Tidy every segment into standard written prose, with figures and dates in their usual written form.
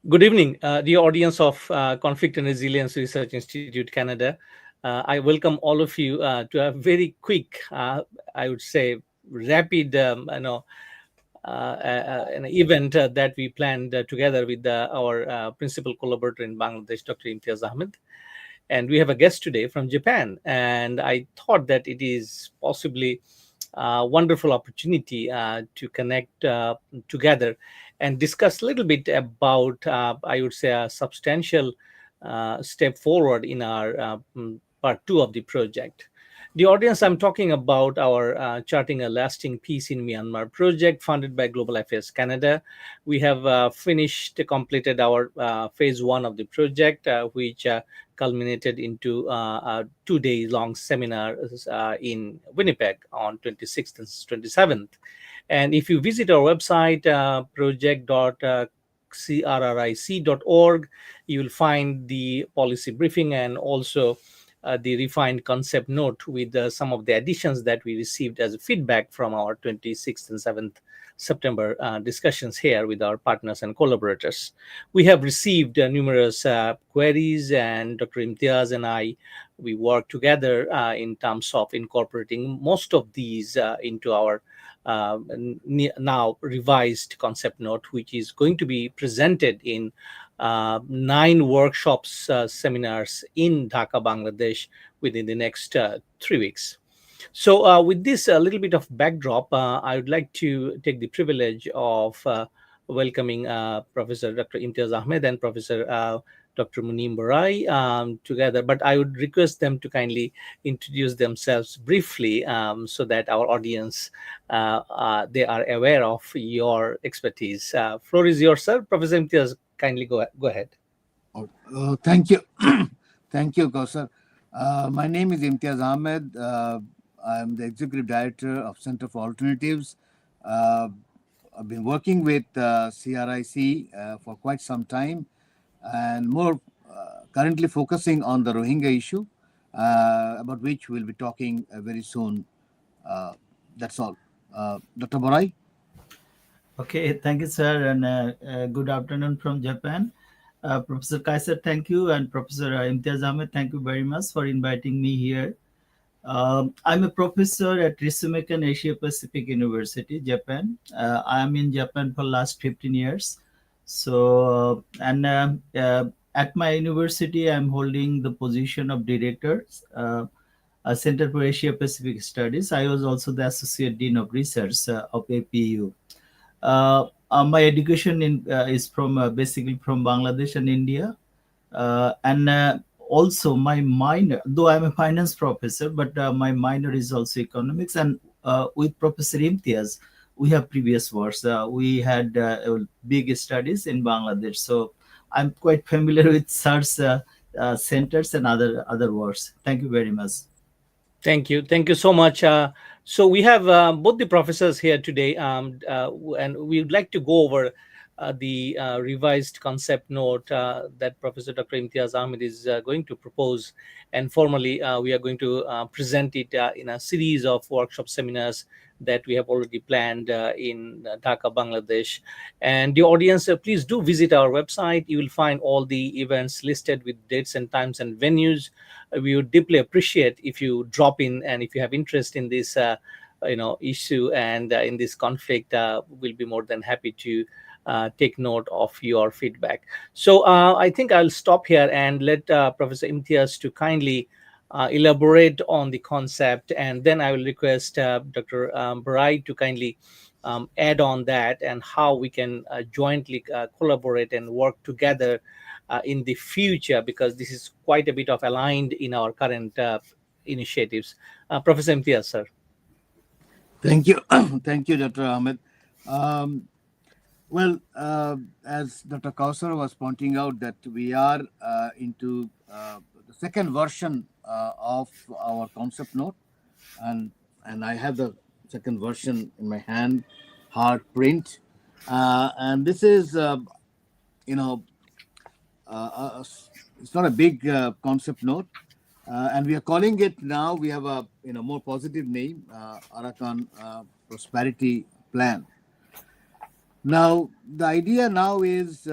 Good evening, dear audience of Conflict and Resilience Research Institute, Canada. I welcome all of you to a very quick, I would say, rapid, an event that we planned together with our principal collaborator in Bangladesh, Dr. Imtiaz Ahmed. And we have a guest today from Japan. And I thought that it is possibly a wonderful opportunity to connect together and discuss a little bit about, I would say, a substantial step forward in our part two of the project. The audience, I'm talking about our Charting a Lasting Peace in Myanmar project funded by Global Affairs Canada. We have completed our phase one of the project, which culminated into a 2 day long seminar in Winnipeg on 26th and 27th. And if you visit our website, project.crric.org, you will find the policy briefing and also the refined concept note with some of the additions that we received as feedback from our 26th and 7th September discussions here with our partners and collaborators. We have received numerous queries, and Dr. Imtiaz and I, we work together in terms of incorporating most of these into our now revised concept note, which is going to be presented in 9 workshops, seminars in Dhaka, Bangladesh within the next 3 weeks. So, with this a little bit of backdrop, I would like to take the privilege of welcoming Professor Dr. Imtiaz Ahmed and Professor Dr. Muneem Barai together. But I would request them to kindly introduce themselves briefly so that our audience they are aware of your expertise. Floor is yours, sir. Professor Imtiaz, kindly go ahead. Thank you. Thank you, Kausar. My name is Imtiaz Ahmed. I'm the Executive Director of Center for Alternatives. I've been working with CRIC for quite some time and more currently focusing on the Rohingya issue, about which we'll be talking very soon. That's all. Dr. Barai? Okay, thank you, sir, and good afternoon from Japan. Professor Kaiser, thank you, and Professor Imtiaz Ahmed, thank you very much for inviting me here. I'm a professor at Risumekan Asia Pacific University, Japan. I am in Japan for last 15 years. So, at my university, I'm holding the position of director, Center for Asia Pacific Studies. I was also the Associate Dean of Research of APU. My education is from basically from Bangladesh and India, and also my minor, though I'm a finance professor, but my minor is also economics. And with Professor Imtiaz, we have previous works. We had big studies in Bangladesh, so I'm quite familiar with SARS centers and other works. Thank you very much. Thank you so much. So we have both the professors here today, and we would like to go over the revised concept note that Professor Dr. Imtiaz Ahmed is going to propose, and formally we are going to present it in a series of workshop seminars that we have already planned in Dhaka, Bangladesh. And the audience, please do visit our website. You will find all the events listed with dates and times and venues. We would deeply appreciate if you drop in, and if you have interest in this issue and in this conflict, we'll be more than happy to take note of your feedback. So I think I'll stop here and let Professor Imtiaz to kindly elaborate on the concept, and then I will request Dr. Barai to kindly add on that and how we can jointly collaborate and work together in the future, because this is quite a bit of aligned in our current initiatives. Professor Imtiaz, sir. Thank you. Thank you, Dr. Ahmed. Well, as Dr. Kausar was pointing out, that we are into the second version of our concept note, and I have the second version in my hand, hard print, and this is it's not a big concept note, and we are calling it now. We have a more positive name, Arakan Prosperity Plan. Now, the idea now is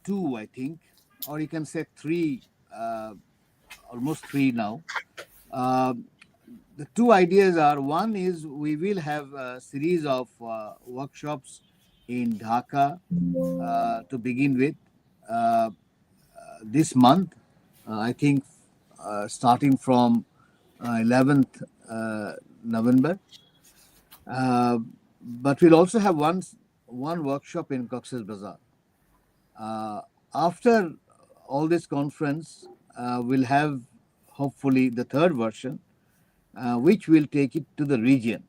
two, I think, or you can say three, almost three now. Uh, the two ideas are, one is we will have a series of workshops in Dhaka to begin with this month. I think starting from 11th November. Uh, but we'll also have one workshop in Cox's Bazar. Uh, After all this conference, we'll have hopefully the third version, which will take it to the region.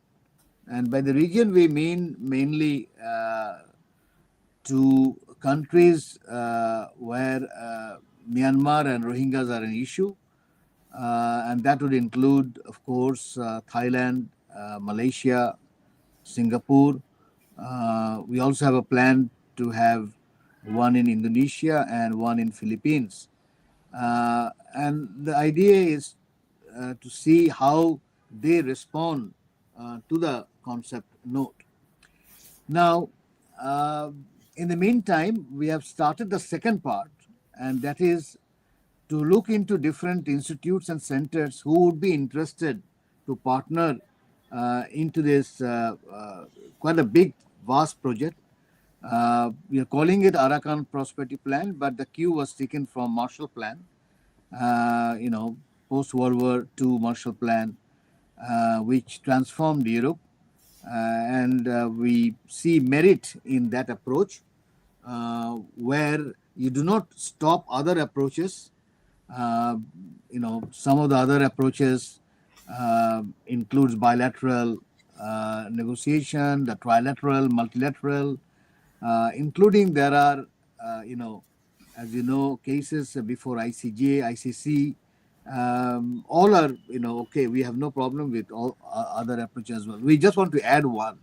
And by the region, we mean mainly to countries where Myanmar and Rohingyas are an issue. And that would include, of course, Thailand, Malaysia, Singapore. We also have a plan to have one in Indonesia and one in Philippines. And the idea is to see how they respond to the concept note. Now, uh, in the meantime, we have started the second part, and that is to look into different institutes and centers who would be interested to partner into this quite a big, vast project. We are calling it Arakan Prosperity Plan, but the cue was taken from Marshall Plan, post World War II Marshall Plan, which transformed Europe. And we see merit in that approach, where you do not stop other approaches. Some of the other approaches includes bilateral negotiation, the trilateral, multilateral, including there are, as you know, cases before ICJ, ICC. All are, okay, we have no problem with all other approaches as well. We just want to add one.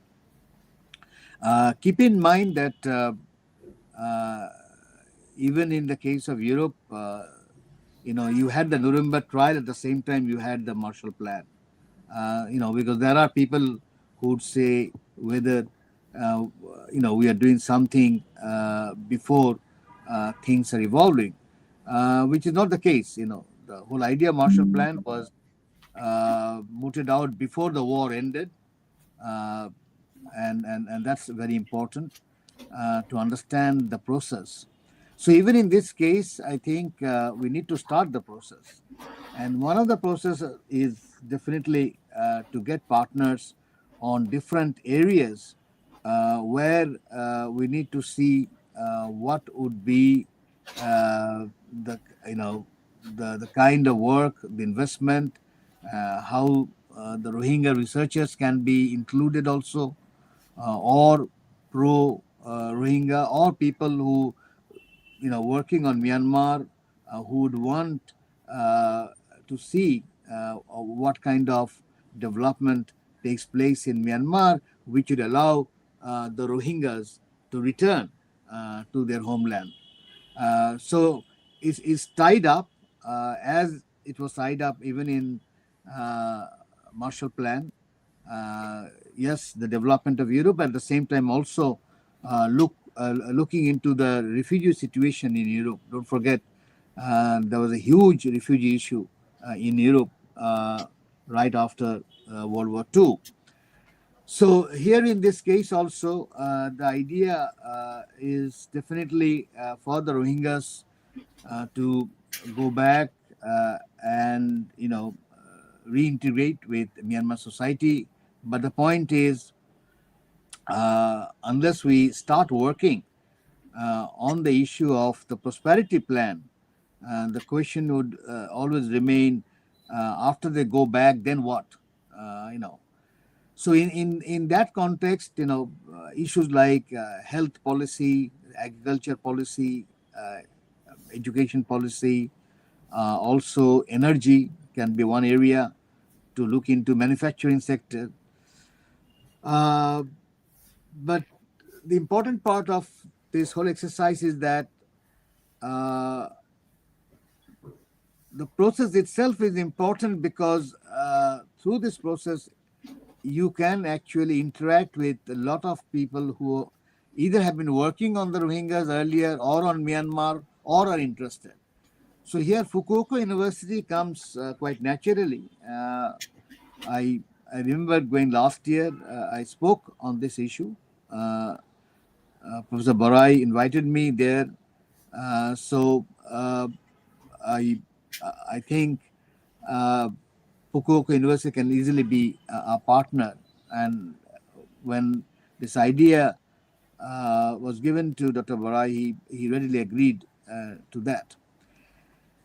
Keep in mind that even in the case of Europe, you had the Nuremberg trial, at the same time you had the Marshall Plan. Because there are people who would say whether, we are doing something before things are evolving, which is not the case. The whole idea of Marshall Plan was mooted out before the war ended, and that's very important to understand the process. So even in this case, I think we need to start the process. And one of the processes is definitely to get partners on different areas where we need to see what would be the kind of work, the investment, how the Rohingya researchers can be included also, or pro Rohingya, or people who working on Myanmar, who would want to see what kind of development takes place in Myanmar, which would allow the Rohingyas to return to their homeland. So it's tied up as it was tied up even in Marshall Plan. Yes, the development of Europe, at the same time also looking into the refugee situation in Europe. Don't forget, there was a huge refugee issue in Europe right after World War II. So here in this case also, the idea is definitely for the Rohingyas to go back and reintegrate with Myanmar society. But the point is, unless we start working on the issue of the prosperity plan, the question would always remain, after they go back, then what? So in that context, issues like health policy, agriculture policy, education policy, also energy can be one area to look into, manufacturing sector. But the important part of this whole exercise is that the process itself is important, because through this process you can actually interact with a lot of people who either have been working on the Rohingyas earlier or on Myanmar or are interested. So here Fukuoka University comes quite naturally. I remember going last year, I spoke on this issue. Professor Barai invited me there. So I I think Fukuoka University can easily be a partner. And when this idea was given to Dr. Barai, he readily agreed to that.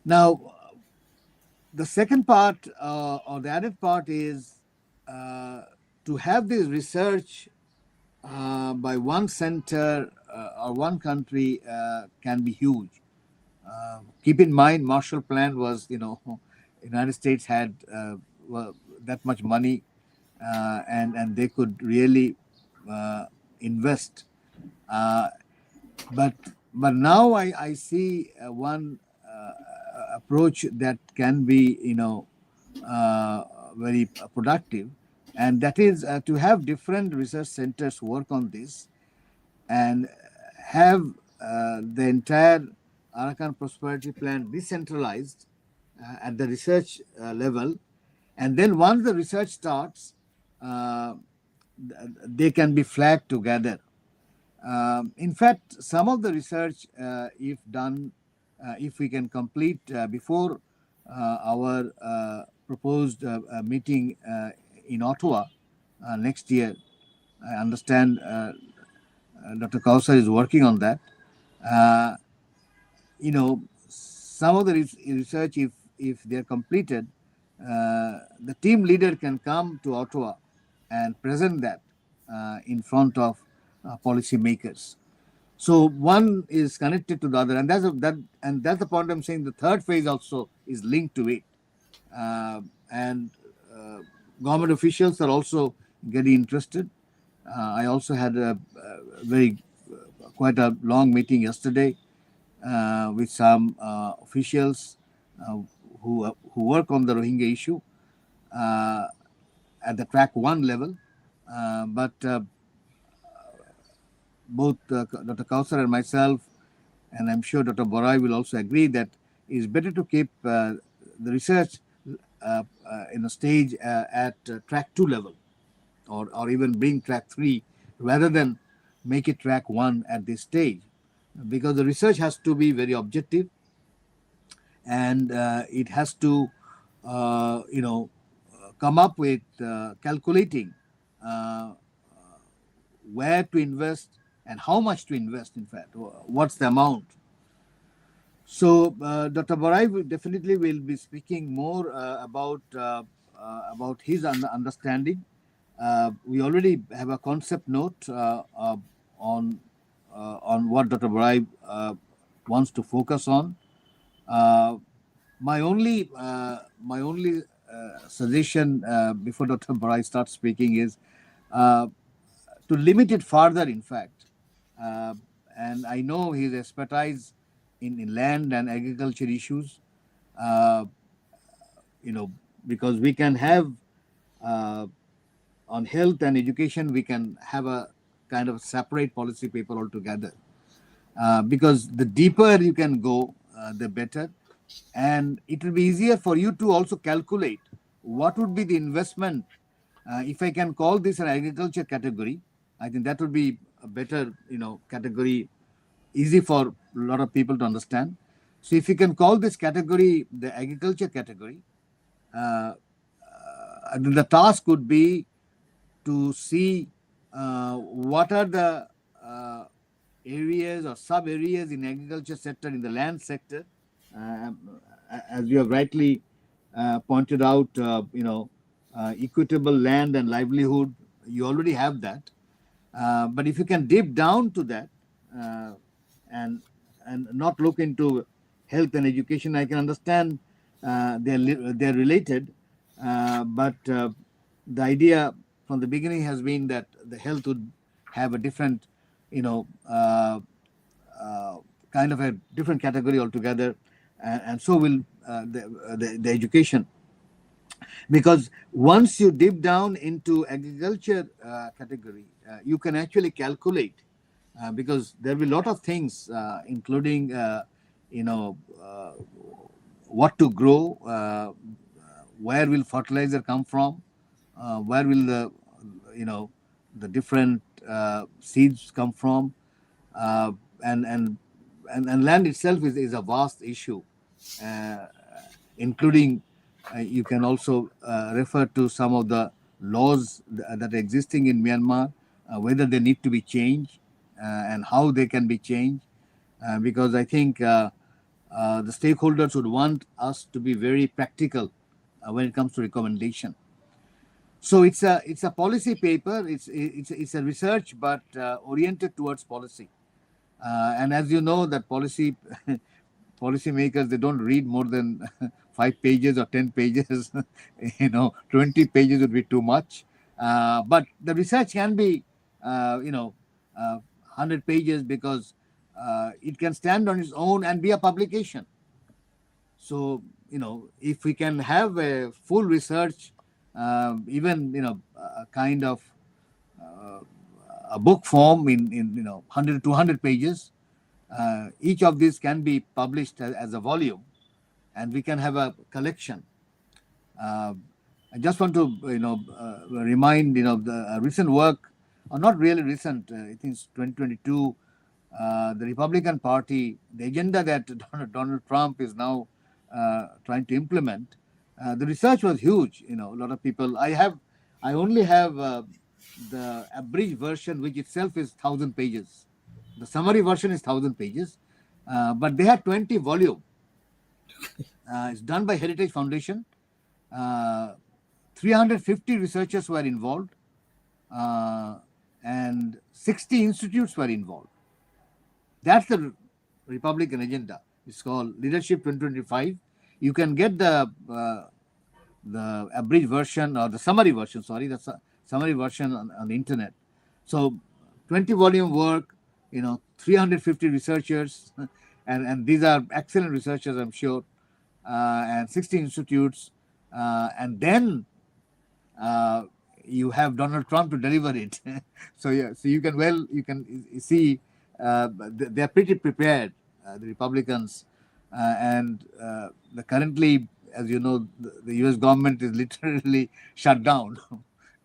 Now, the second part or the added part is to have this research by one center or one country can be huge. Keep in mind, Marshall Plan was, United States had well, that much money, and they could really invest. But now I see one approach that can be, very productive, and that is to have different research centers work on this and have the entire Arakan Prosperity Plan decentralized at the research level. And then once the research starts, they can be flagged together. In fact, some of the research, if done, if we can complete before our proposed meeting in Ottawa next year, I understand Dr. Kausar is working on that. Some of the research, if they're completed, the team leader can come to Ottawa and present that in front of policymakers. So one is connected to the other, and that's the point I'm saying. The third phase also is linked to it, and government officials are also getting interested. I also had quite a long meeting yesterday with some officials who work on the Rohingya issue at the track 1 level, but both Dr. Kausar and myself, and I'm sure Dr. Barai will also agree that it's better to keep the research in a stage at track 2 level, or even bring track 3 rather than make it track 1 at this stage, because the research has to be very objective, and it has to come up with calculating where to invest and how much to invest, in fact, what's the amount. So Dr. Barai definitely will be speaking more about his understanding. We already have a concept note on what Dr. Barai wants to focus on. My only suggestion before Dr. Barai starts speaking is to limit it further, in fact. And I know his expertise in land and agriculture issues, because we can have on health and education, we can have a kind of separate policy paper altogether, because the deeper you can go, the better. And it will be easier for you to also calculate what would be the investment. If I can call this an agriculture category, I think that would be a better, category, easy for a lot of people to understand. So if you can call this category the agriculture category, the task would be to see what are the areas or sub areas in agriculture sector, in the land sector. As you have rightly pointed out, equitable land and livelihood, you already have that. But if you can dip down to that and not look into health and education, I can understand they're related. But the idea from the beginning has been that the health would have a different, kind of a different category altogether, and so will the education. Because once you dip down into agriculture category, you can actually calculate because there will be a lot of things, including, you know, what to grow, where will fertilizer come from, where will the, you know, the different seeds come from, uh, and, and and land itself is a vast issue, uh, including, you can also refer to some of the laws that are existing in Myanmar, whether they need to be changed, and how they can be changed, because I think the stakeholders would want us to be very practical when it comes to recommendation. So it's a policy paper. It's a research, but oriented towards policy. And as you know, that policymakers, they don't read more than 5 pages or 10 pages. 20 pages would be too much. But the research can be, 100 pages, because it can stand on its own and be a publication. So, if we can have a full research, even, a kind of a book form in 100 to 200 pages, each of these can be published as a volume, and we can have a collection. I just want to, remind, the recent work, or not really recent, I think it's 2022, the Republican Party, the agenda that Donald Trump is now trying to implement. The research was huge. A lot of people. I only have the abridged version, which itself is 1,000 pages. The summary version is 1,000 pages, but they had 20 volume. It's done by Heritage Foundation. 350 researchers were involved, and 60 institutes were involved. That's the Republican agenda. It's called Leadership 2025. You can get the abridged version, or the summary version, the summary version on the internet. So 20 volume work, 350 researchers, and these are excellent researchers, I'm sure, and 60 institutes, and then you have Donald Trump to deliver it. So you can see they're pretty prepared, the Republicans, and currently, as you know, the U.S. government is literally shut down,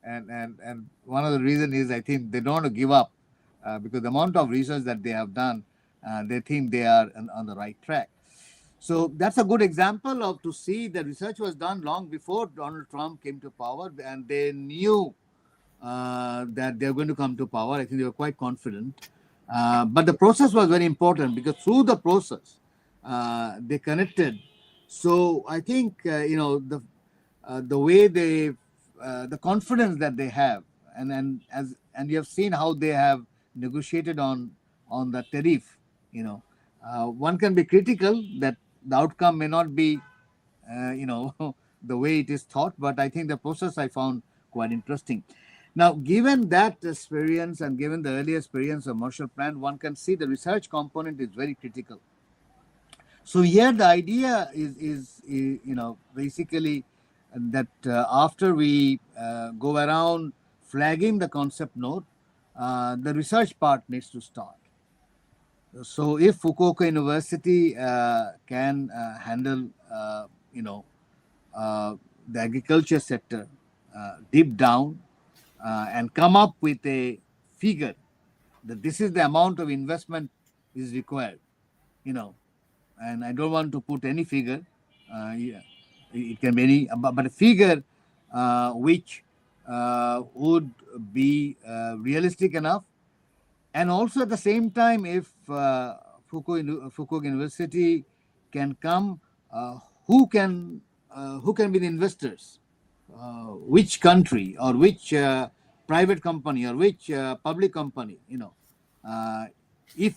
and one of the reasons is, I think, they don't want to give up, because the amount of research that they have done, they think they are on the right track. So that's a good example of to see the research was done long before Donald Trump came to power, and they knew that they're going to come to power. I think they were quite confident. But the process was very important, because through the process, they connected. So I think, the way they, the confidence that they have, and you have seen how they have negotiated on the tariff. One can be critical that the outcome may not be, the way it is thought, but I think the process I found quite interesting. Now, given that experience and given the earlier experience of Marshall Plan, one can see the research component is very critical. So here the idea is basically that after we go around flagging the concept note, the research part needs to start. So if Fukuoka University can handle, the agriculture sector deep down, and come up with a figure that this is the amount of investment is required, and I don't want to put any figure. It can be any, but a figure which would be realistic enough. And also at the same time, if Fukuoka University can come, who can be the investors? Which country, or which private company, or which public company? If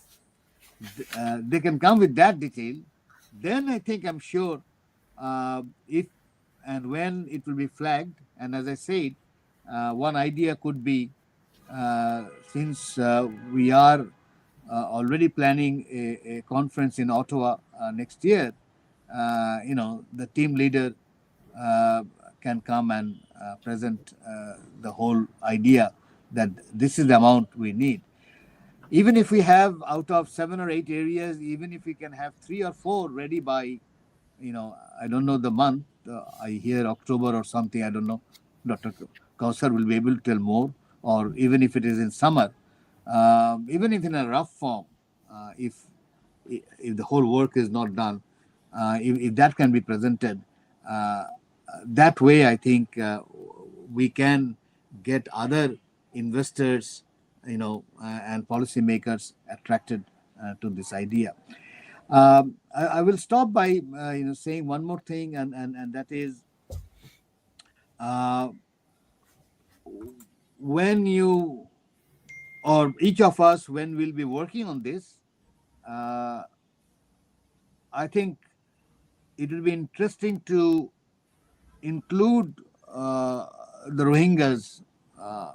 they can come with that detail, then I think, I'm sure, if and when it will be flagged. And as I said, one idea could be, since we are already planning a conference in Ottawa next year, the team leader can come and present the whole idea that this is the amount we need. even if we have out of 7 or 8 areas, even if we can have 3 or 4 ready by, I don't know the month. I hear October or something. I don't know. Dr. Kausar will be able to tell more. Or even if it is in summer, even if in a rough form, if the whole work is not done, if that can be presented, uh, that way I think we can get other investors, and policymakers attracted to this idea. I will stop by saying one more thing, and that is, uh, when you or each of us, when we'll be working on this, uh, I think it will be interesting to include the Rohingyas uh,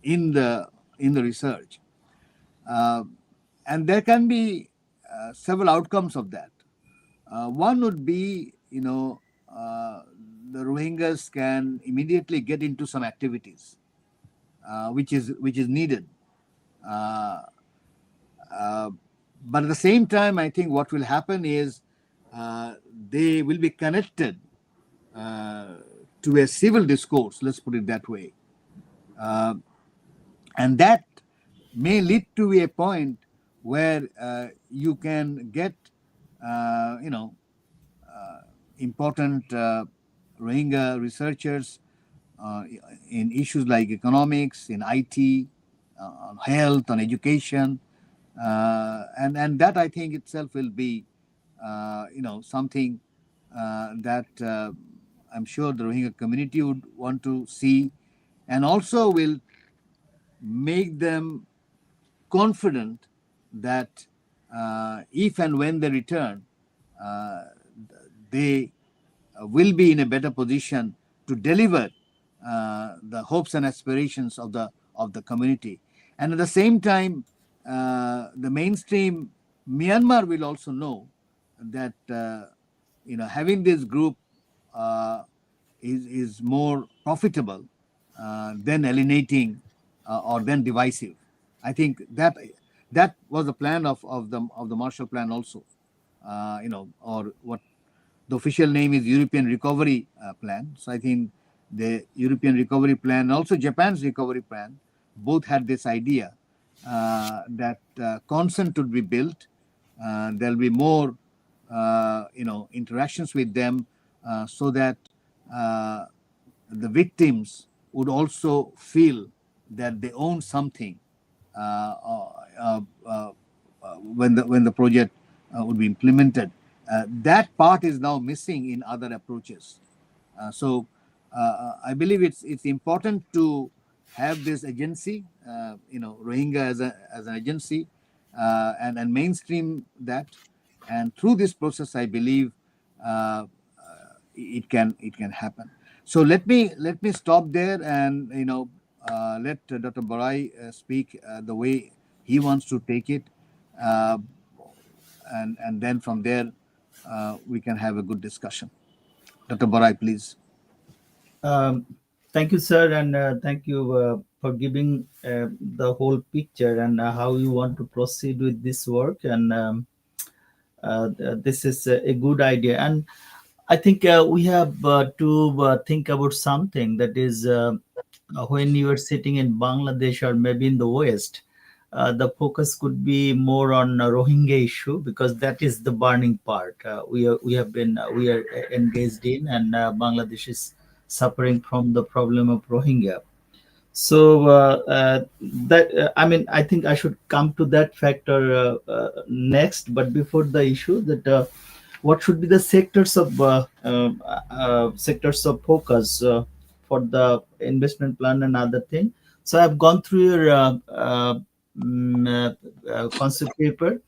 in the research, uh, and there can be several outcomes of that. One would be, the Rohingyas can immediately get into some activities, which is needed. Uh, uh, but at the same time, I think what will happen is they will be connected uh, to a civil discourse. Let's put it that way, uh, and that may lead to a point where you can get, you know, important Rohingya researchers uh, in issues like economics, in IT, on health, on education, and that I think itself will be, something that I'm sure the Rohingya community would want to see, and also will make them confident that if and when they return, uh, they will be in a better position to deliver the hopes and aspirations of the community. And at the same time, the mainstream Myanmar will also know that having this group uh, is more profitable than alienating or than divisive. I think that was the plan of the Marshall Plan also, or what the official name is European Recovery Plan. So I think the European Recovery Plan and also Japan's Recovery Plan both had this idea that consent would be built. There'll be more, interactions with them, so that uh, the victims would also feel that they own something when the project would be implemented. That part is now missing in other approaches. So I believe it's important to have this agency, Rohingya as an agency, and mainstream that. And through this process, I believe it can happen. So let me stop there, and let Dr. Barai speak the way he wants to take it, uh, and then from there we can have a good discussion. Dr. Barai, please. Um, Thank you, sir, and thank you for giving the whole picture and how you want to proceed with this work. And this is a good idea. And I think we have to think about something that is when you are sitting in Bangladesh or maybe in the West, the focus could be more on Rohingya issue because that is the burning part. We are engaged in, and Bangladesh is suffering from the problem of Rohingya. So I mean, I think I should come to that factor next. But before the issue, that what should be the sectors of focus for the investment plan and other thing. So I've gone through your concept paper.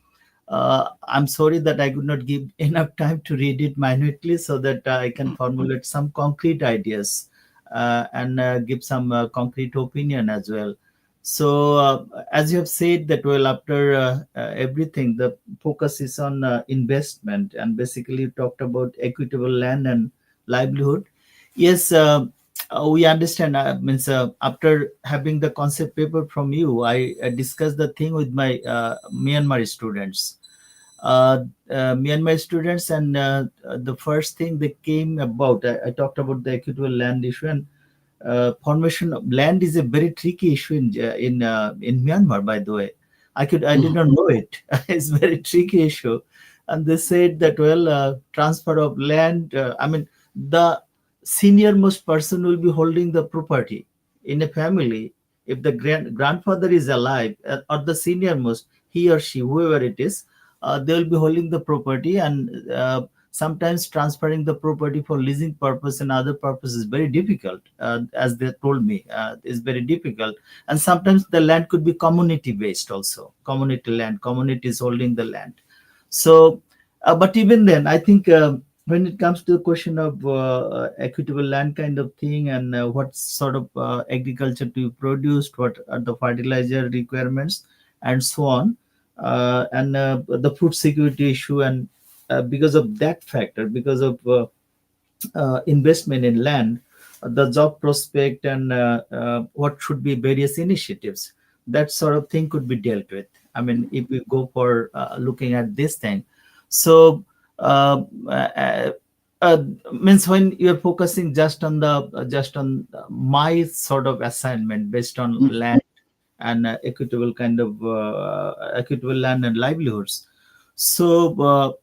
I'm sorry that I could not give enough time to read it minutely so that I can formulate some concrete ideas and give some concrete opinion as well. So, as you have said, that well, after everything, the focus is on investment, and basically you talked about equitable land and livelihood. Yes, we understand. Means after having the concept paper from you, I discussed the thing with my Myanmar students. Myanmar students, and the first thing they came about, I talked about the equitable land issue, and formation of land is a very tricky issue in Myanmar. By the way, I did Mhm. not know it. It's very tricky issue, and they said that well, transfer of land. I mean, the senior most person will be holding the property in a family. If the grandfather is alive, or the senior most, he or she, whoever it is, they will be holding the property, and sometimes transferring the property for leasing purpose and other purposes is very difficult, as they told me, is very difficult. And sometimes the land could be community based also, community land, communities holding the land. So but even then, I think when it comes to the question of equitable land kind of thing, and what sort of agriculture to be produced, what are the fertilizer requirements, and so on, and the food security issue, and because of that factor, because of investment in land, the job prospect, and what should be various initiatives, that sort of thing could be dealt with. I mean, if we go for looking at this thing. So uh, uh, uh, means when you're focusing just on my sort of assignment based on Mhm. land and equitable kind of equitable land and livelihoods. So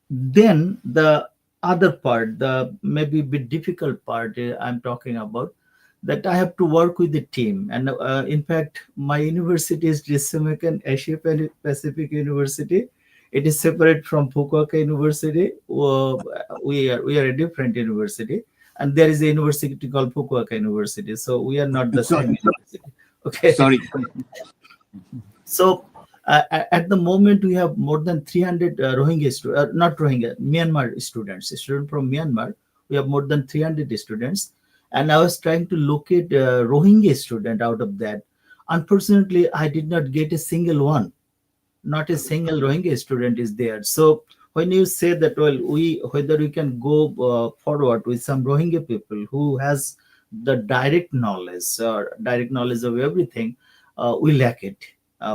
then the other part, the maybe bit difficult part, I'm talking about, that I have to work with the team. And in fact, my university is American Asia Pacific University. It is separate from Fukuoka University. We are a different university, and there is a university called Fukuoka University. So we are not the Sorry, same university. Okay. sorry. So at the moment, we have more than 300 Rohingya, not Rohingya, Myanmar students from Myanmar. We have more than 300 students. And I was trying to locate a Rohingya student out of that. Unfortunately, I did not get a single one. Not a single Rohingya student is there. So when you say that, well, whether we can go forward with some Rohingya people who has the direct knowledge of everything, we lack it.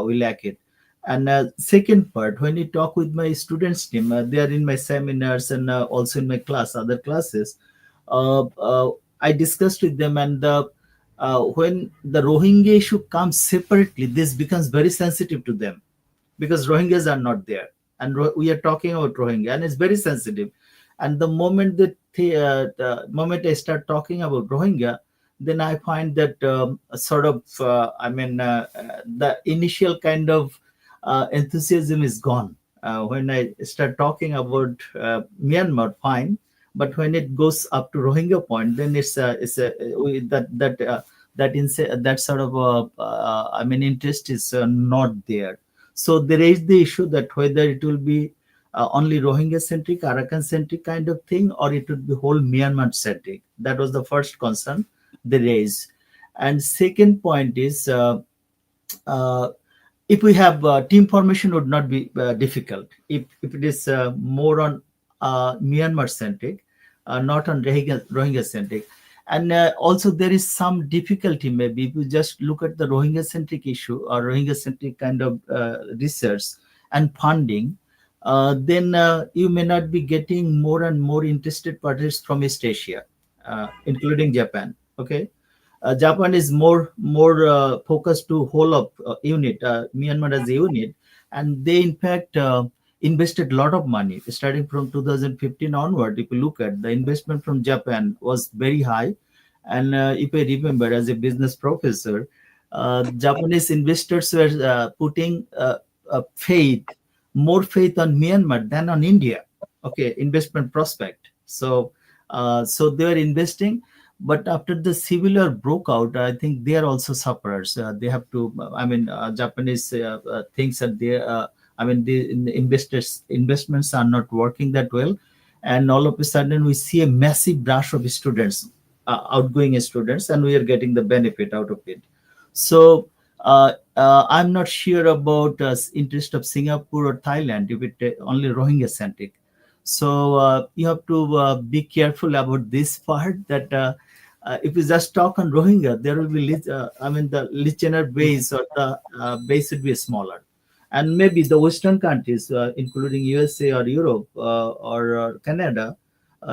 We lack it. And second part, when you talk with my students team, they are in my seminars and also in my other classes. Uh, uh, I discussed with them, and when the Rohingya issue comes separately, this becomes very sensitive to them, because Rohingyas are not there, and we are talking about Rohingya, and it's very sensitive. And the moment I start talking about Rohingya, then I find that sort of the initial kind of enthusiasm is gone. When I start talking about Myanmar, fine, but when it goes up to Rohingya point, then that sort of interest is not there. So they raised the issue that whether it will be only Rohingya centric, Arakan centric kind of thing, or it would be whole Myanmar centric. That was the first concern they raised. And second point is, uh, if we have team formation would not be difficult if it is more on Myanmar centric, not on Rohingya centric. And also there is some difficulty maybe if you just look at the Rohingya centric issue or Rohingya centric kind of research and funding, then you may not be getting more and more interested parties from East Asia, including Japan. Okay. Japan is more focused to whole of unit, Myanmar as a unit, and they in fact invested a lot of money starting from 2015 onward. If you look at the investment from Japan was very high, and if I remember as a business professor, Japanese investors were putting more faith on Myanmar than on India. Okay, investment prospect. So they were investing, but after the civil war broke out, I think they are also sufferers. They have to, Japanese thinks that the investments are not working that well, and all of a sudden we see a massive rush of students, outgoing students, and we are getting the benefit out of it. So I'm not sure about interest of Singapore or Thailand if it only Rohingya centric. So you have to be careful about this part, that if we just talk on Rohingya, there will be, the listener base or the base would be smaller. And maybe the Western countries, including USA or Europe or Canada,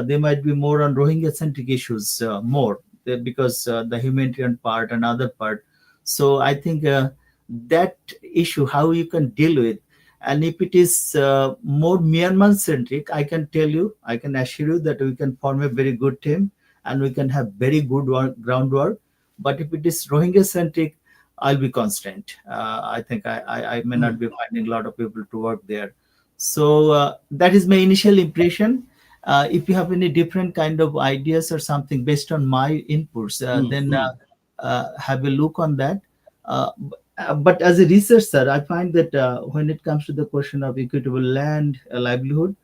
they might be more on Rohingya centric issues more because the humanitarian part and other part. So I think that issue, how you can deal with, and if it is more Myanmar centric, I can tell you, I can assure you that we can form a very good team and we can have very good groundwork. But if it is Rohingya centric, I'll be constrained. I think I may not be finding a lot of people to work there. So that is my initial impression. If you have any different kind of ideas or something based on my inputs, then have a look on that. But as a researcher, I find that when it comes to the question of equitable land livelihood,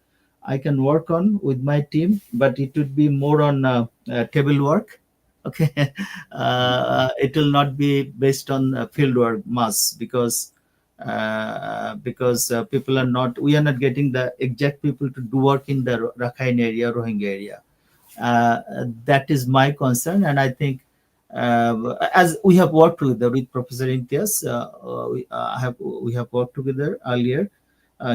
I can work on with my team, but it would be more on table work. Okay, it will not be based on field work much because people are not. We are not getting the exact people to do work in the Rakhine area, Rohingya area. That is my concern, and I think as we have worked together with Professor Imtiaz, we have worked together earlier.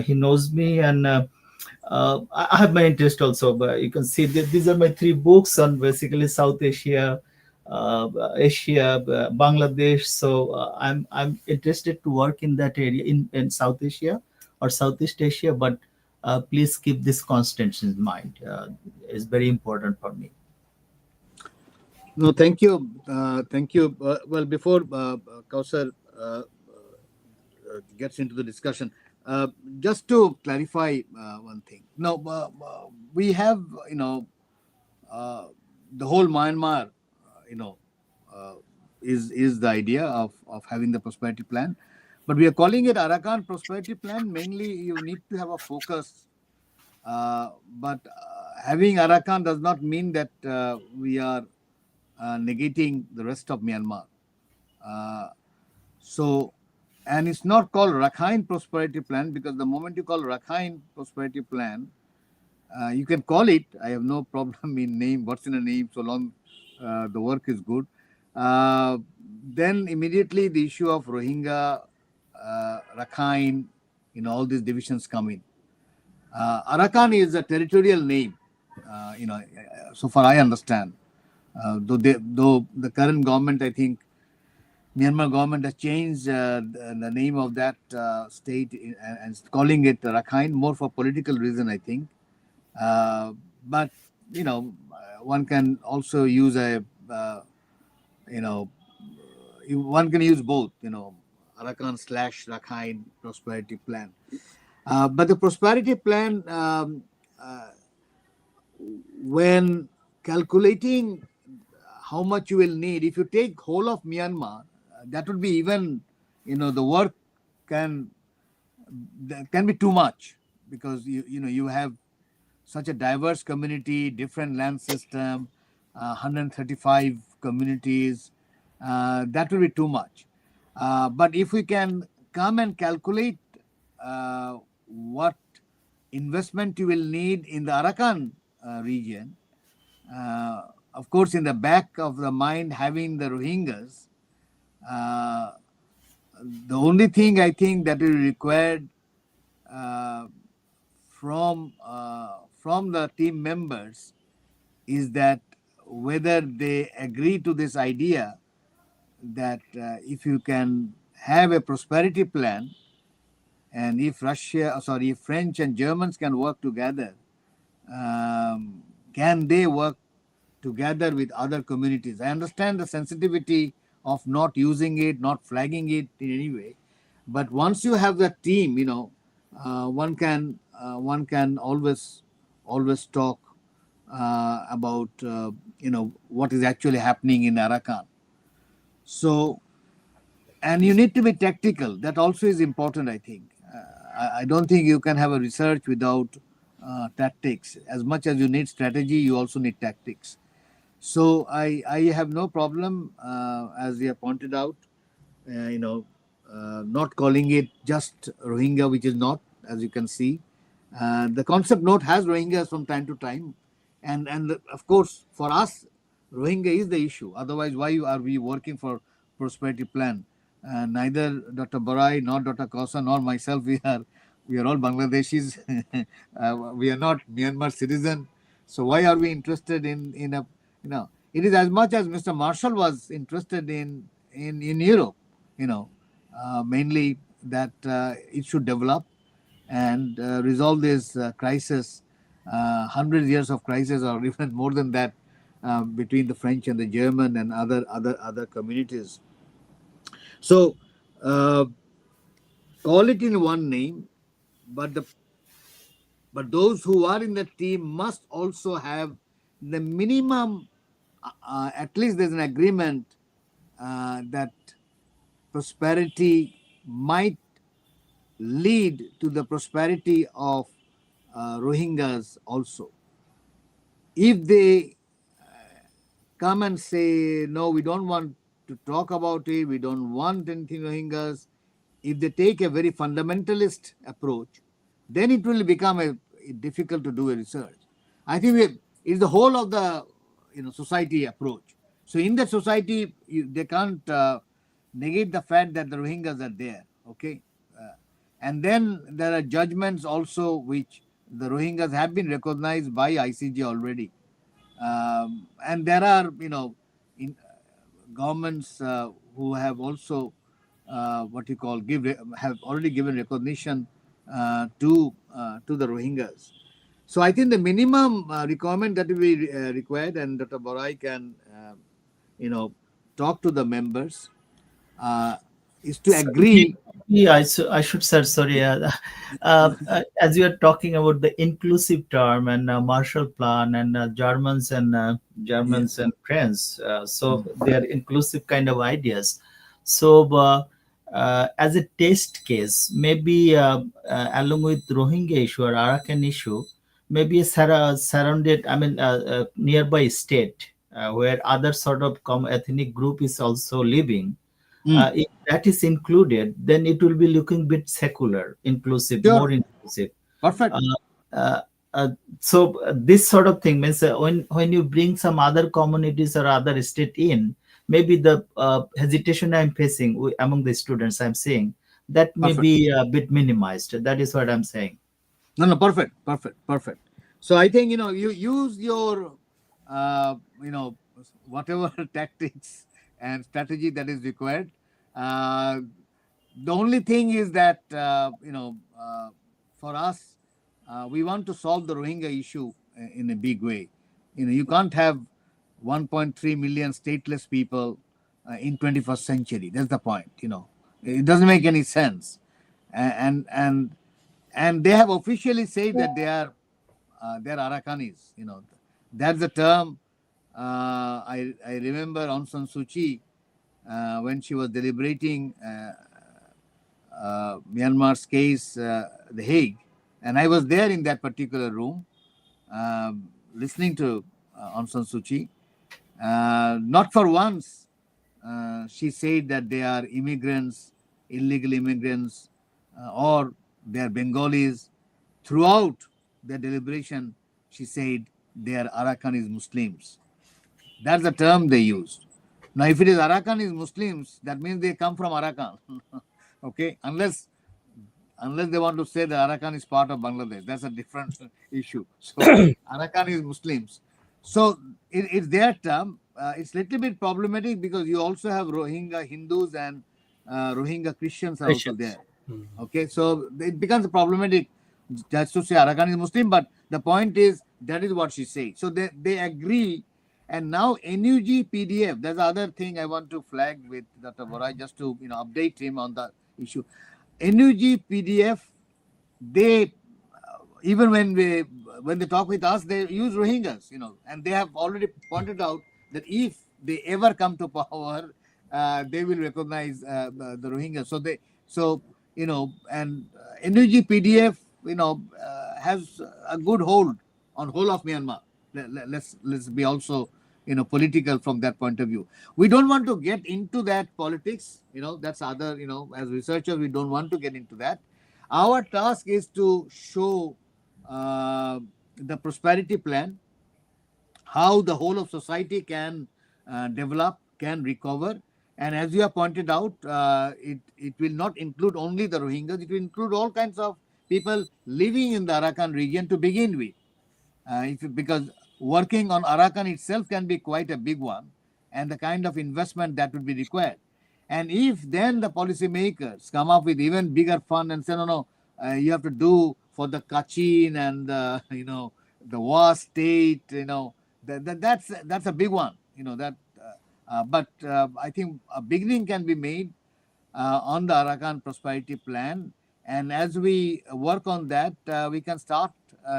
He knows me, and I have my interest also. But you can see that these are my three books on basically South Asia, Asia, Bangladesh. So I'm interested to work in that area in South Asia or Southeast Asia. But please keep this constants in mind. It's very important for me. No, thank you. Thank you. Well, before Kausar gets into the discussion, just to clarify one thing. Now, we have, the whole Myanmar, is the idea of having the prosperity plan. But we are calling it Arakan prosperity plan. Mainly, you need to have a focus. But having Arakan does not mean that we are negating the rest of Myanmar. And it's not called Rakhine Prosperity Plan, because the moment you call Rakhine Prosperity Plan, you can call it. I have no problem in name. What's in a name, so long the work is good. Then immediately the issue of Rohingya, Rakhine, all these divisions come in. Arakan is a territorial name, so far I understand. Though the current government, I think, Myanmar government has changed the name of that state and calling it Rakhine more for political reason, I think. But one can also use one can use both, Arakan / Rakhine prosperity plan. But the prosperity plan, when calculating how much you will need, if you take whole of Myanmar, that would be even, the work can be too much, because you have such a diverse community, different land system, 135 communities. That will be too much. But if we can come and calculate what investment you will need in the Arakan region, of course, in the back of the mind, having the Rohingyas, the only thing I think that will be required from the team members is that whether they agree to this idea that if you can have a prosperity plan, and if French and Germans can work together, can they work together with other communities? I understand the sensitivity of not using it, not flagging it in any way. But once you have the team, one can always talk about what is actually happening in Arakan. So, and you need to be tactical. That also is important, I think. I don't think you can have a research without tactics. As much as you need strategy, you also need tactics. So I have no problem, as we have pointed out, not calling it just Rohingya, which is not, as you can see. The concept note has Rohingyas from time to time. And of course, for us, Rohingya is the issue. Otherwise, why are we working for prosperity plan? Neither Dr. Barai nor Dr. Kausa nor myself, we are all Bangladeshis. We are not Myanmar citizen. So why are we interested in a, it is as much as Mr. Marshall was interested in Europe, mainly that it should develop and resolve this crisis, 100 years of crisis or even more than that, between the French and the German and other communities. So call it in one name, but those who are in the team must also have the minimum. At least there's an agreement that prosperity might lead to the prosperity of Rohingyas also. If they come and say, no, we don't want to talk about it, we don't want anything Rohingyas, if they take a very fundamentalist approach, then it will become difficult to do a research. I think it's the whole of the society approach. So in that society, they can't negate the fact that the Rohingyas are there. Okay, and then there are judgments also which the Rohingyas have been recognized by ICJ already. And there are, in governments who have also what you call have already given recognition to the Rohingyas. So I think the minimum requirement that will be required, and Dr. Borai can talk to the members, is to So, agree. yeah, I should say, sorry, as you are talking about the inclusive term and Marshall Plan and Yeah. Germans and French, so they are inclusive kind of ideas. So, as a test case, maybe along with Rohingya issue or Arakan issue, maybe a surrounded, I mean, nearby state where other sort of ethnic group is also living, Mm. if that is included, then it will be looking bit secular, inclusive, more Sure. inclusive. Perfect. Uh, uh, so this sort of thing means when you bring some other communities or other state in, maybe the hesitation I'm facing among the students, I'm saying that may Perfect. be a bit minimized. That is what I'm saying. No, no, perfect, perfect, perfect. So I think you use your whatever tactics and strategy that is required. Uh, the only thing is that for us, we want to solve the Rohingya issue in a big way. You can't have 1.3 million stateless people in 21st century. That's the point. It doesn't make any sense, and they have officially said that they're Arakanis. That's the term. I remember Aung San Suu Kyi when she was deliberating Myanmar's case, The Hague, and I was there in that particular room, listening to Aung San Suu Kyi. Not for once, she said that they are immigrants, illegal immigrants, or they are Bengalis. Throughout the deliberation, she said they are Arakanese Muslims. That's the term they used. Now, if it is Arakanese Muslims, that means they come from Arakan. Okay, unless they want to say that Arakan is part of Bangladesh, that's a different issue. So Arakan is Muslims. So it's their term. It's a little bit problematic because you also have Rohingya Hindus and Rohingya Christians are also Christians. there. Okay, so it becomes problematic just to say Arakan is Muslim, but the point is that is what she said. So they agree. And now NUG PDF, that's the other thing I want to flag with Dr. Borai, just to update him on the issue. NUG PDF, they even when they talk with us, they use Rohingyas, and they have already pointed out that if they ever come to power, they will recognize the Rohingyas. And NUG PDF, has a good hold on whole of Myanmar. Let's be also political from that point of view. We don't want to get into that politics. That's other. As researchers, we don't want to get into that. Our task is to show the prosperity plan, how the whole of society can develop, can recover. And as you have pointed out, it will not include only the Rohingyas, it will include all kinds of people living in the Arakan region to begin with. Because working on Arakan itself can be quite a big one, and the kind of investment that would be required. And if then the policymakers come up with even bigger fund and say, no, no, you have to do for the Kachin and the, the Wa state, that's a big one, but I think a beginning can be made on the Arakan Prosperity Plan. And as we work on that, we can start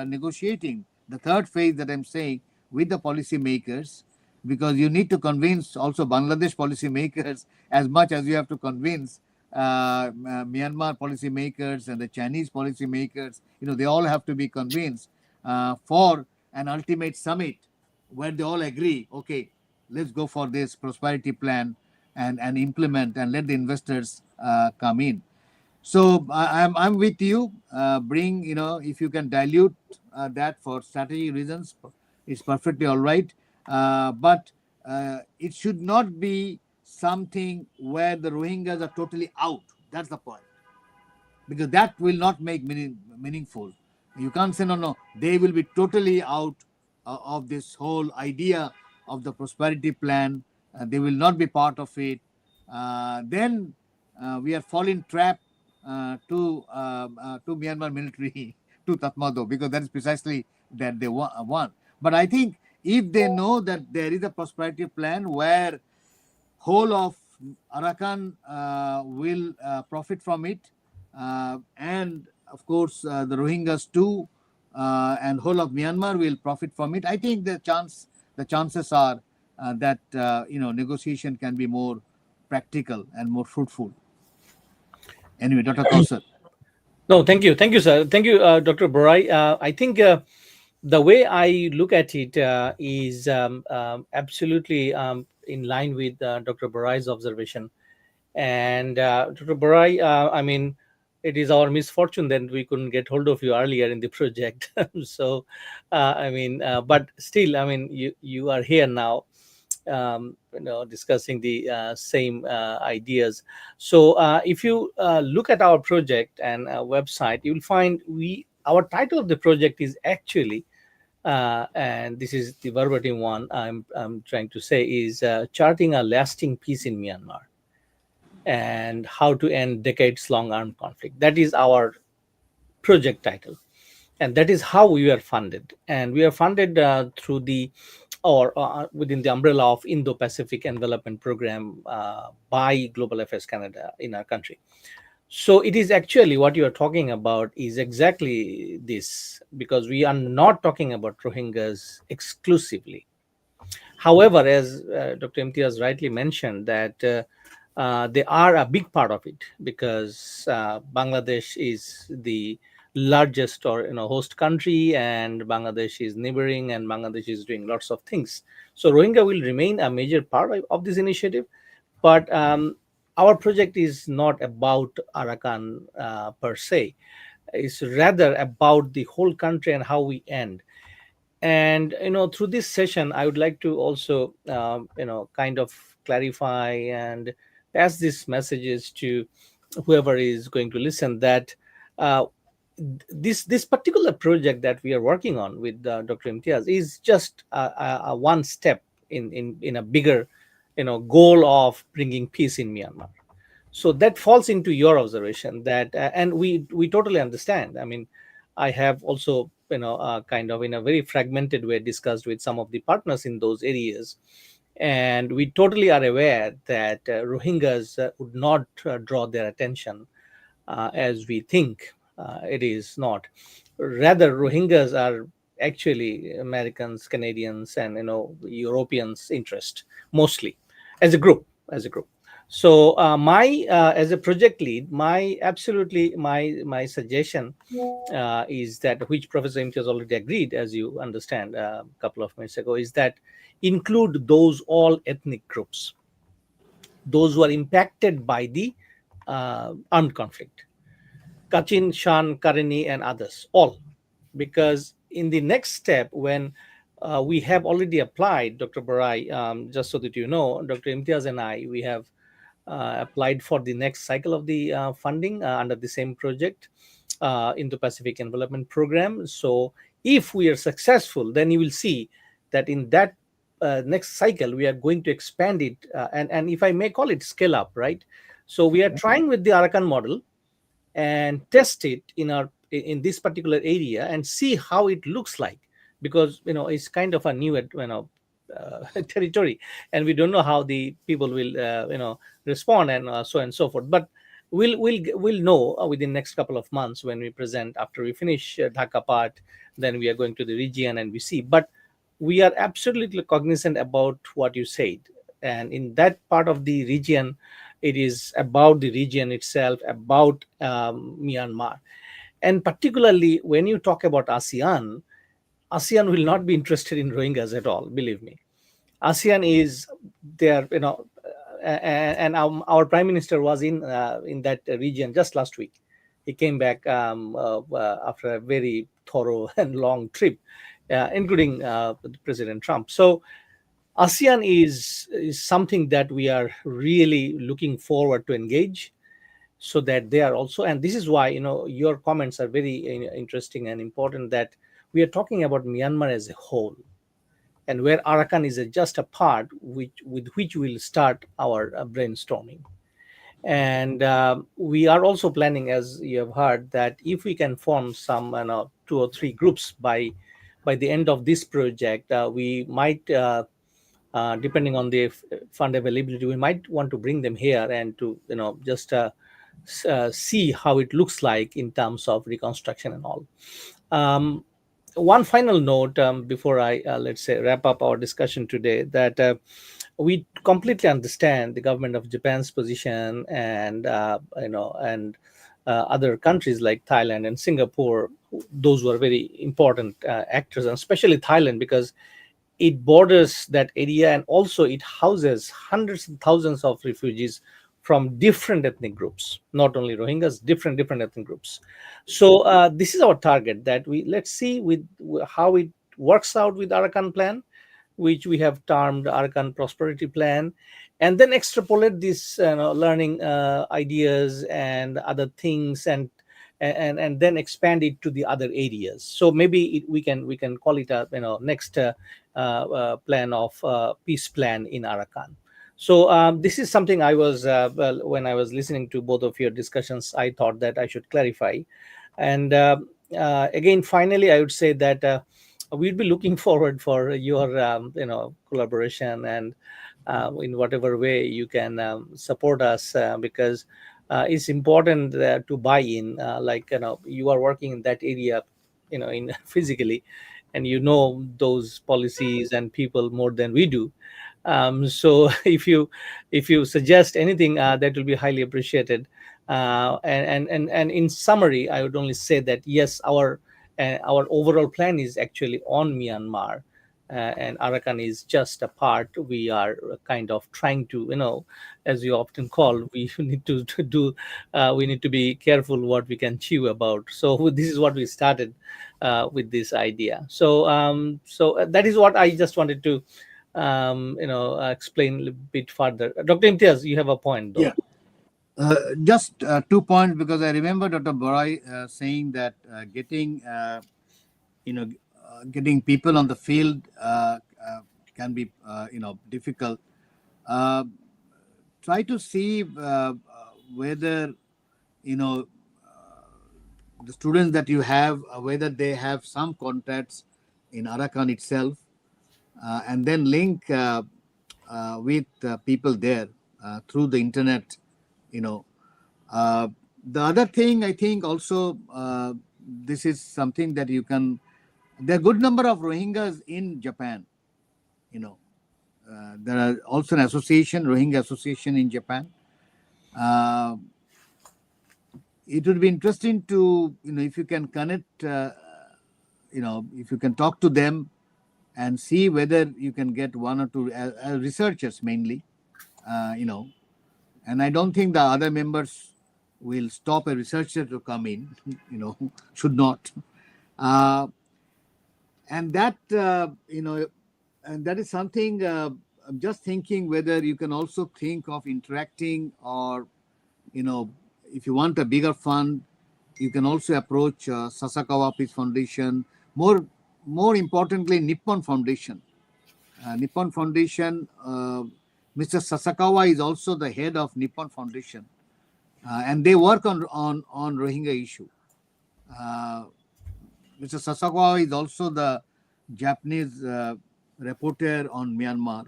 negotiating the third phase that I'm saying with the policymakers, because you need to convince also Bangladesh policymakers as much as you have to convince Myanmar policymakers and the Chinese policymakers. They all have to be convinced for an ultimate summit where they all agree, okay, let's go for this prosperity plan and implement and let the investors come in. So I'm with you. Bring, if you can dilute that for strategy reasons, it's perfectly all right. But it should not be something where the Rohingyas are totally out. That's the point, because that will not make meaningful. You can't say, no, no, they will be totally out of this whole idea of the prosperity plan. They will not be part of it. Then we are falling trap to Myanmar military, to Tatmadaw, because that is precisely that they want. But I think if they know that there is a prosperity plan where whole of Arakan will profit from it, and of course the Rohingyas too, and whole of Myanmar will profit from it. I think the chances are that negotiation can be more practical and more fruitful. Anyway, Dr. Kausar. No, thank you, sir. Thank you, Dr. Borai. I think the way I look at it is absolutely in line with Dr. Borai's observation. And Dr. Borai, I mean, it is our misfortune that we couldn't get hold of you earlier in the project. So, but still, I mean, you are here now, discussing the same ideas. So if you look at our project and website, you will find our title of the project is actually, and this is the verbatim one I'm trying to say, is charting a lasting peace in Myanmar and how to end decades long armed conflict. That is our project title, and that is how we were funded. And we are funded through the or within the umbrella of Indo-Pacific Envelopment Program by Global Affairs Canada in our country. So it is actually what you are talking about is exactly this, because we are not talking about Rohingyas exclusively. However, as Dr. Imtiaz rightly mentioned, that they are a big part of it, because Bangladesh is the largest or host country, and Bangladesh is neighboring, and Bangladesh is doing lots of things. So Rohingya will remain a major part of this initiative, but our project is not about Arakan per se. It's rather about the whole country and how we end. And through this session I would like to also kind of clarify and pass these messages to whoever is going to listen, that uh, this particular project that we are working on with Dr. Imtiaz is just a one step in a bigger goal of bringing peace in Myanmar. So that falls into your observation, that and we totally understand. I mean, I have also kind of in a very fragmented way discussed with some of the partners in those areas, and we totally are aware that Rohingyas would not draw their attention as we think. It is not. Rather, Rohingyas are actually Americans, Canadians, and Europeans' interest mostly, as a group. So my as a project lead, my suggestion is that, which Professor Imti has already agreed, as you understand a couple of minutes ago, is that include those all ethnic groups, those who are impacted by the armed conflict, Kachin, Shan, Karenni, and others, all. Because in the next step, when we have already applied, Dr. Barai, just so that you know, Dr. Imtiaz and I, we have applied for the next cycle of the funding under the same project, Indo-Pacific Development Program. So if we are successful, then you will see that in that next cycle, we are going to expand it, and if I may call it scale up, right? So we are trying with the Arakan model and test it in this particular area and see how it looks like, because it's kind of a new territory, and we don't know how the people will respond, and so on and so forth. But we'll know within next couple of months when we present, after we finish Dhaka part. Then we are going to the region and we see. But we are absolutely cognizant about what you said, and in that part of the region, it is about the region itself, about Myanmar. And particularly when you talk about ASEAN will not be interested in Rohingyas at all, believe me. ASEAN is there, and our prime minister was in that region just last week. He came back after a very thorough and long trip, including President Trump. So ASEAN is something that we are really looking forward to engage, so that they are also. And this is why your comments are very interesting and important, that we are talking about Myanmar as a whole, and where Arakan is just a part with which we'll start our brainstorming. And we are also planning, as you have heard, that if we can form some 2 or 3 groups by the end of this project, we might, depending on the fund availability, we might want to bring them here and to just see how it looks like in terms of reconstruction and all. um, One final note, before I, let's say, wrap up our discussion today, that we completely understand the government of Japan's position, and other countries like Thailand and Singapore. Those were very important actors, and especially Thailand, because it borders that area, and also it houses hundreds and thousands of refugees from different ethnic groups, not only Rohingyas, different ethnic groups. So this is our target, that we let's see with how it works out with Arakan plan, which we have termed Arakan Prosperity Plan, and then extrapolate these learning ideas and other things, and then expand it to the other areas. So maybe we can call it a next plan of peace plan in Arakan. So this is something I was, well, when I was listening to both of your discussions, I thought that I should clarify. And again, finally, I would say that we'd be looking forward for your collaboration, and in whatever way you can support us, because it's important to buy in. Like you are working in that area, in physically, and those policies and people more than we do. So if you suggest anything, that will be highly appreciated. And in summary, I would only say that yes, our overall plan is actually on Myanmar, and Arakan is just a part. We are kind of trying to, as you often call, we need to do, we need to be careful what we can chew about. So this is what we started with this idea. So that is what I just wanted to, explain a little bit further. Dr. Imtiaz, you have a point, though. Yeah. Just 2 points, because I remember Dr. Borai saying that getting people on the field can be difficult. Uh, Try to see whether you know the students that you have, whether they have some contacts in Arakan itself, and then link with people there through the internet. You know, the other thing I think also, this is something that you can. There are a good number of Rohingyas in Japan. You know, there are also an association, Rohingya Association in Japan. It would be interesting to, if you can connect, if you can talk to them and see whether you can get 1 or 2 researchers mainly, and I don't think the other members will stop a researcher to come in, should not. and that and that is something. I'm just thinking whether you can also think of interacting, or you know, if you want a bigger fund, you can also approach Sasakawa Peace Foundation. More importantly, Nippon Foundation. Nippon Foundation. Mr. Sasakawa is also the head of Nippon Foundation, and they work on Rohingya issue. Uh, Mr. Sasakawa is also the Japanese reporter on Myanmar,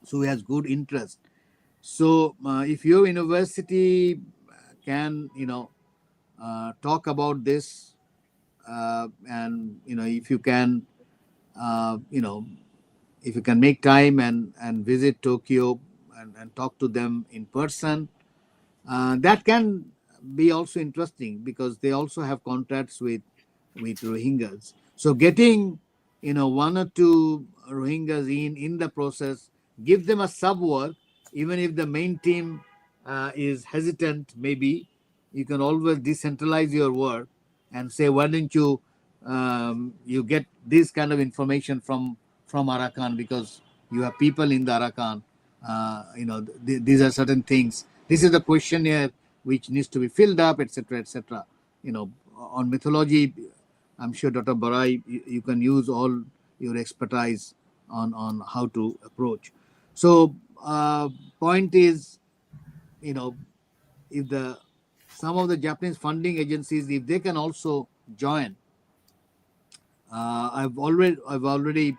so he has good interest. So if your university can, talk about this, and if you can, uh, you know, if you can make time and visit Tokyo and talk to them in person, that can be also interesting because they also have contacts with Rohingyas. So getting one or two Rohingyas in the process, give them a sub work, even if the main team is hesitant. Maybe you can always decentralize your work and say, why don't you get this kind of information from Arakan, because you have people in the Arakan. These are certain things. This is the questionnaire which needs to be filled up, etc., etc. On mythology, I'm sure Dr. Barai, you can use all your expertise on how to approach. So, point is, if some of the Japanese funding agencies, if they can also join, I've already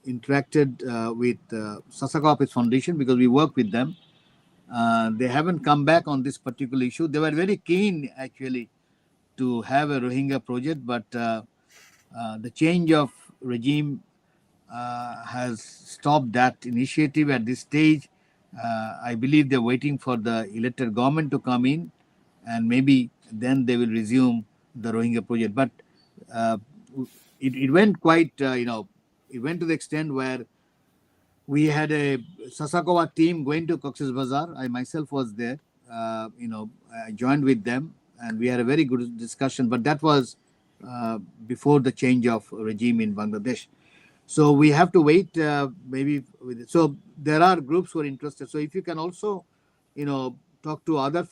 interacted with Sasakawa Peace Foundation because we work with them. They haven't come back on this particular issue. They were very keen actually to have a Rohingya project, but the change of regime has stopped that initiative at this stage. I believe they're waiting for the elected government to come in, and maybe then they will resume the Rohingya project. But uh, it went quite, it went to the extent where we had a Sasakawa team going to Cox's Bazar. I myself was there. I joined with them, and we had a very good discussion. But that was before the change of regime in Bangladesh. So we have to wait. Maybe with it. So there are groups who are interested. So if you can also, talk to other,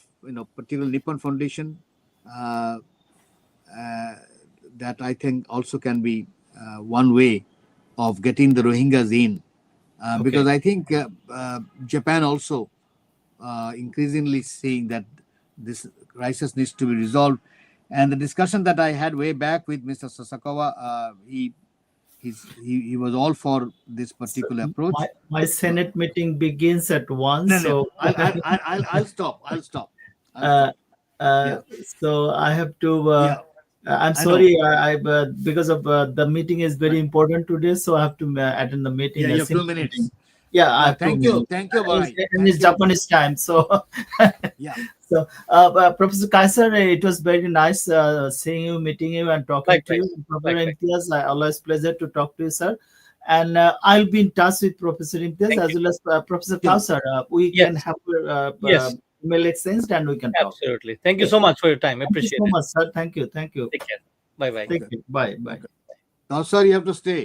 particular Nippon Foundation, uh, uh, that I think also can be one way of getting the Rohingyas in. Okay. Because I think Japan also increasingly seeing that this crisis needs to be resolved. And the discussion that I had way back with Mr. Sasakawa, he was all for this So particular my, approach. my Senate meeting begins at one, No, no, so I'll stop. I'll uh, stop. Yeah, so I have to. yeah, I'm I know. sorry, I because of the meeting is very important today, so I have to attend the Yeah, meeting, you a have two simple meeting. minutes. Yeah, I Yeah, have 2 minutes. thank you, It's, Barai. and it's Thank you. Japanese time, so Yeah, so Professor Kaiser, it was very nice seeing you, meeting you, and talking to Likewise. you. Professor Likewise. Imtiaz, always pleasure to talk to you, sir. And I'll be in touch with Professor Imtiaz Thank as you. well as Professor sure. Kausar. We can Yes. have Yes. email exchange and we can talk. Absolutely. Thank you Okay. so much for your time. Thank you Appreciate so it. much, sir. Thank you. Thank you. Take care. Bye bye. Thank Okay, you. Bye. Bye. okay. Now, sir, you have to stay.